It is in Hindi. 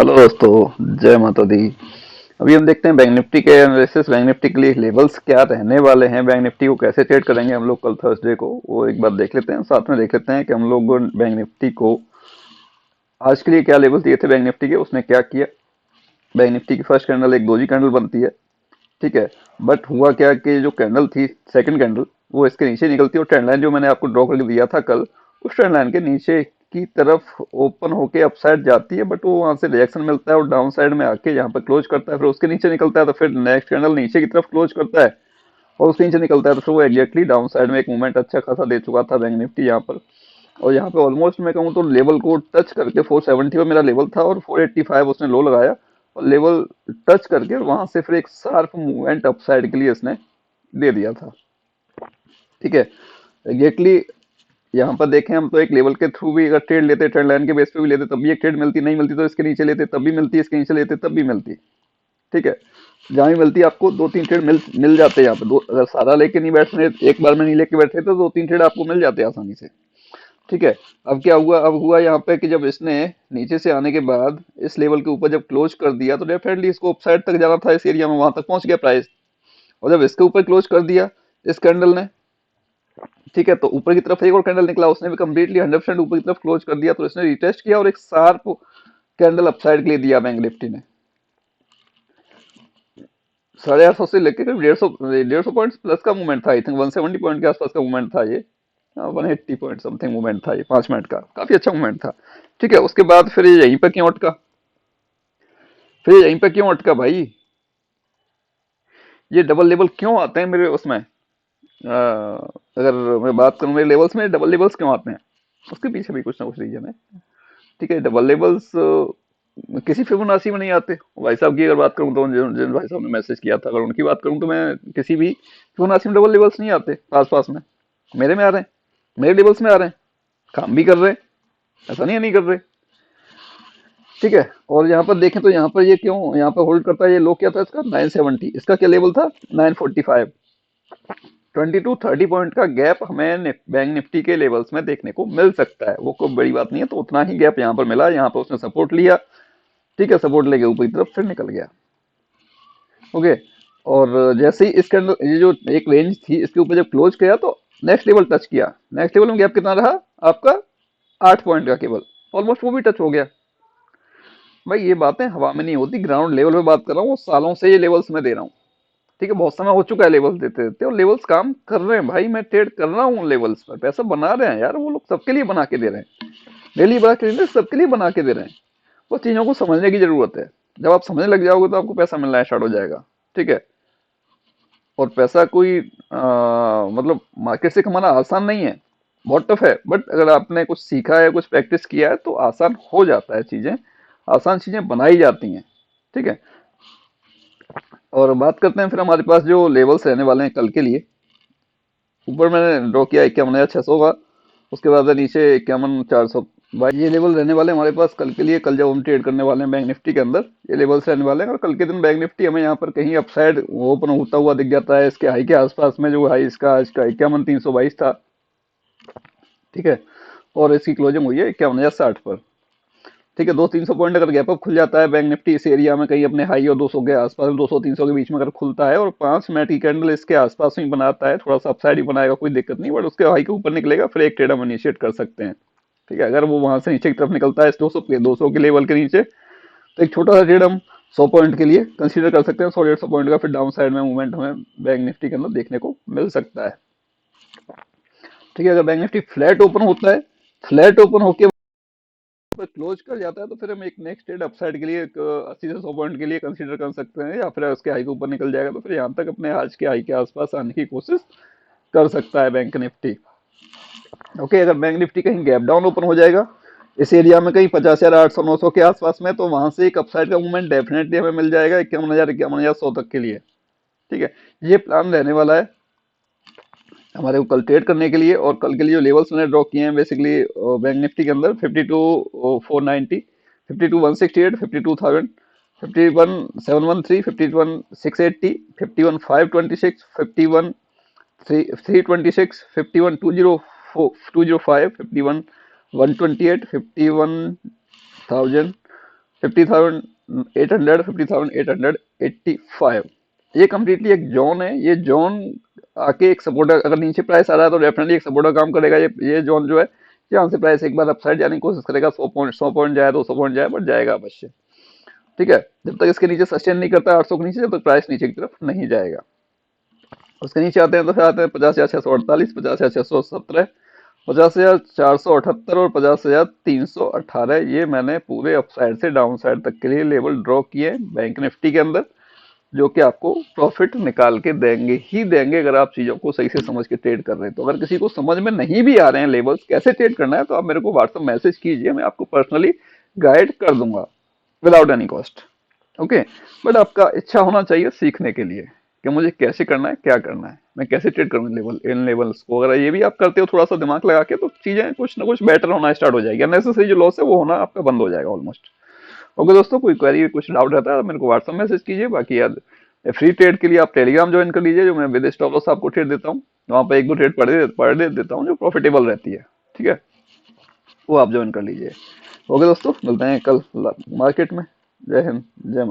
हेलो दोस्तों, जय माता दी। अभी हम देखते हैं बैंक निफ्टी के एनालिसिस। बैंक निफ्टी के लिए लेवल्स क्या रहने वाले हैं, बैंक निफ्टी को कैसे ट्रेड करेंगे हम लोग कल थर्सडे को, वो एक बार देख लेते हैं। साथ में देख लेते हैं कि हम लोग बैंक निफ्टी को आज के लिए क्या लेवल दिए थे बैंक निफ्टी के, उसने क्या किया। बैंक निफ्टी की फर्स्ट कैंडल एक दोजी कैंडल बनती है, ठीक है। बट हुआ क्या कि जो कैंडल थी, सेकंड कैंडल, वो इसके नीचे निकलती है और ट्रेंड लाइन जो मैंने आपको ड्रॉ करके दिया था कल, उस ट्रेंड लाइन के नीचे की तरफ ओपन होके अपसाइड जाती है। बट वो वहां से रिएक्शन मिलता है और डाउन साइड में आके यहाँ पर क्लोज करता है, फिर उसके नीचे निकलता है, तो फिर नेक्स्ट कैंडल नीचे की तरफ क्लोज करता है और उसके नीचे निकलता है, तो फिर वो एग्जैक्टली डाउन साइड में एक मूवमेंट अच्छा खासा दे चुका था बैंक निफ्टी यहाँ पर। और यहाँ पे ऑलमोस्ट मैं कहूँ तो लेवल को टच करके 470 पर मेरा लेवल था और 485 उसने लो लगाया और लेवल टच करके वहां से फिर एक शार्प मूवमेंट अपसाइड के लिए इसने दे दिया था, ठीक है। एग्जैक्टली यहाँ पर देखें हम तो एक लेवल के थ्रू भी अगर ट्रेड लेते, ट्रेंड लाइन के बेस पे भी लेते, तब भी एक ट्रेड मिलती, नहीं मिलती तो इसके नीचे लेते तब भी मिलती, इसके नीचे लेते तब भी मिलती, ठीक है। जहाँ भी मिलती आपको दो तीन ट्रेड मिल जाते हैं यहाँ पे। दो अगर सारा लेके नहीं बैठते, एक बार में नहीं लेके बैठे तो दो तीन ट्रेड आपको मिल जाते हैं आसानी से, ठीक है। अब क्या हुआ, अब हुआ यहाँ पे कि जब इसने नीचे से आने के बाद इस लेवल के ऊपर जब क्लोज कर दिया तो डेफिनेटली इसको अपसाइड तक जाना था, इस एरिया में वहां तक पहुंच गया प्राइस। और जब इसके ऊपर क्लोज कर दिया इस कैंडल ने, ठीक है, तो ऊपर की तरफ एक और कैंडल निकला, उसने भी कंप्लीटली 100% ऊपर की तरफ क्लोज कर दिया, तो इसने रिटेस्ट किया और एक शार्प कैंडल अपसाइड के लिए दिया बैंक निफ्टी ने। 850 से लेकर करीब 150 पॉइंट प्लस का मूवमेंट था, आई थिंक 170 पॉइंट के आसपास का मूवमेंट था ये। 180 पॉइंट समथिंग मूवमेंट था ये 5 मिनट का, काफी अच्छा मूवमेंट था, ठीक है। उसके बाद फिर ये यहीं पर क्यों अटका, फिर यहीं पर क्यों अटका भाई, ये डबल लेवल क्यों आते हैं मेरे उसमें, अगर मैं बात करूं मेरे लेवल्स में डबल लेवल्स क्यों आते हैं, उसके पीछे भी कुछ ना कुछ रीजन है, ठीक है। डबल लेवल्स किसी फिबोनाची में नहीं आते। भाई साहब की अगर बात करूं तो जिन जिन भाई साहब ने मैसेज किया था, अगर उनकी बात करूं तो मैं किसी भी फिबोनाची में डबल लेवल्स नहीं आते पास पास में, मेरे में आ रहे हैं, मेरे लेवल्स में आ रहे हैं, काम भी कर रहे हैं, ऐसा नहीं है नहीं कर रहे, ठीक है। और यहाँ पर देखें तो यहाँ पर ये क्यों यहाँ पर होल्ड करता है, ये लो क्या था इसका 970, इसका क्या लेवल था 945। 22-30 पॉइंट का गैप हमें बैंक निफ्टी के लेवल्स में देखने को मिल सकता है, वो कोई बड़ी बात नहीं है। तो उतना ही गैप यहाँ पर मिला, यहाँ पर उसने सपोर्ट लिया, ठीक है, सपोर्ट लेके ऊपर की तरफ फिर निकल गया, ओके। और जैसे ही इसके अंदर ये जो एक रेंज थी इसके ऊपर जब क्लोज किया तो नेक्स्ट लेवल टच किया, नेक्स्ट लेवल में गैप कितना रहा आपका 8 पॉइंट का केवल, ऑलमोस्ट वो भी टच हो गया। भाई ये बातें हवा में नहीं होती, ग्राउंड लेवल पे बात कर रहा हूँ, सालों से ये लेवल्स में दे रहा हूँ, ठीक है। बहुत समय हो चुका है लेवल्स देते देते और लेवल्स काम कर रहे हैं भाई, मैं ट्रेड कर रहा हूँ लेवल्स पर, पैसा बना रहे हैं यार, वो लोग सबके लिए बना के दे रहे हैं, डेली बना के दे रहे हैं, सबके लिए बना के दे रहे हैं। वो चीजों को समझने की जरूरत है, जब आप समझने लग जाओगे तो आपको पैसा मिलना स्टार्ट हो जाएगा, ठीक है। और पैसा कोई मतलब मार्केट से कमाना आसान नहीं है, बहुत टफ है, बट अगर आपने कुछ सीखा है, कुछ प्रैक्टिस किया है तो आसान हो जाता है चीजें, आसान चीजें बनाई जाती हैं, ठीक है। और बात करते हैं फिर हमारे पास जो लेवल्स रहने वाले हैं कल के लिए। ऊपर मैंने ड्रॉ किया 51,600 का, उसके बाद नीचे 51,400। भाई ये लेवल रहने वाले हैं हमारे पास कल के लिए, कल जब हम ट्रेड करने वाले हैं बैंक निफ्टी के अंदर ये लेवल्स रहने वाले हैं। और कल के दिन बैंक निफ्टी हमें यहाँ पर कहीं अपसाइड ओपन होता हुआ दिख जाता है इसके हाई के आसपास में, जो हाई इसका आज का 51,322 था, ठीक है। और इसकी क्लोजिंग हुई है 51,060 पर, ठीक है। 200-300 पॉइंट अगर गैप अप खुल जाता है बैंक निफ्टी इस एरिया में कहीं अपने हाई और 200 के आसपास, 200-300 के बीच में अगर खुलता है और 5 मिनट की कैंडल इसके आसपास में बनाता है, थोड़ा सा अपसाइड ही बनाएगा कोई दिक्कत नहीं, बट उसके हाई के ऊपर निकलेगा फिर एक ट्रेड हम इनिशिएट कर सकते हैं, ठीक है। अगर वो वहां से नीचे की तरफ निकलता है 200 के लेवल के नीचे, तो एक छोटा सा ट्रेड हम 100 पॉइंट के लिए कंसीडर कर सकते हैं, 100-150 पॉइंट का फिर डाउन साइड में मूवमेंट हमें बैंक निफ्टी के अंदर देखने को मिल सकता है, ठीक है। अगर बैंक निफ्टी फ्लैट ओपन होता है, फ्लैट ओपन होकर पर क्लोज कर जाता है, तो फिर हम एक नेक्स्ट ट्रेड अपसाइड के लिए 80 से 100 पॉइंट के लिए कंसीडर कर सकते हैं, या फिर उसके हाई के ऊपर निकल जाएगा तो फिर यहाँ तक अपने आज के हाई के आसपास आने की कोशिश कर सकता है बैंक निफ्टी, ओके। अगर बैंक निफ्टी कहीं गैप डाउन ओपन हो जाएगा इस एरिया में कहीं 50,800-900 के आसपास में, तो वहां से एक अपसाइड का मूवमेंट डेफिनेटली हमें मिल जाएगा 51,000-51,100 तक के लिए, ठीक है। ये प्लान रहने वाला है हमारे को कल ट्रेड करने के लिए। और कल के लिए जो लेवल्स मैंने ड्रॉ किए हैं बेसिकली बैंक निफ्टी के अंदर 52,490, 52,168, 52,000, 51,713, 51,680, 51,526, 51,326, 51,205, 51,128, 51,000, 50,800, 50,885, ये कम्प्लीटली एक जोन है। ये जोन आके एक सपोर्टर, अगर नीचे प्राइस आ रहा है तो डेफिनेटली एक सपोर्टर काम करेगा। ये जोन जो है, यहाँ से प्राइस एक बार अपसाइड जाने की कोशिश करेगा, 100 पॉइंट जाए, 200 पॉइंट जाए, बट जाएगा अवश्य। ठीक है, जब तक इसके नीचे सस्टेन नहीं करता 800 के नीचे, जब तक प्राइस नीचे की तरफ नहीं जाएगा। उसके नीचे आते हैं तो फिर आते हैं 50,648, 50,617, 50,478 और 50,318। ये मैंने पूरे अपसाइड से डाउन साइड तक के लिए लेवल ड्रॉ किए बैंक निफ्टी के अंदर, जो कि आपको प्रॉफिट निकाल के देंगे ही देंगे, अगर आप चीजों को सही से समझ के ट्रेड कर रहे हैं तो। अगर किसी को समझ में नहीं भी आ रहे हैं लेवल्स कैसे ट्रेड करना है, तो आप मेरे को व्हाट्सएप मैसेज कीजिए, मैं आपको पर्सनली गाइड कर दूंगा without any cost. Okay, but आपका इच्छा होना चाहिए सीखने के लिए कि मुझे कैसे करना है, क्या करना है, मैं कैसे ट्रेड करूँ लेवल, इन लेवल्स को। अगर ये भी आप करते हो थोड़ा सा दिमाग लगा के, तो चीजें कुछ ना कुछ बेटर होना स्टार्ट हो जाएगी, अननेसेसरी जो लॉस है वो होना आपका बंद हो जाएगा ऑलमोस्ट। ओके दोस्तों, कोई क्वेरी, कुछ डाउट रहता है तो मेरे को व्हाट्सएप मैसेज कीजिए। बाकी यार, फ्री ट्रेड के लिए आप टेलीग्राम ज्वाइन कर लीजिए, जो मैं विद स्टॉप लॉस आपको ट्रेड देता हूँ। वहाँ पे एक दो ट्रेड पढ़ दे देता हूँ जो प्रॉफिटेबल रहती है। ठीक है, वो आप ज्वाइन कर लीजिए। ओके दोस्तों, मिलते हैं कल मार्केट में। जय हिंद, जय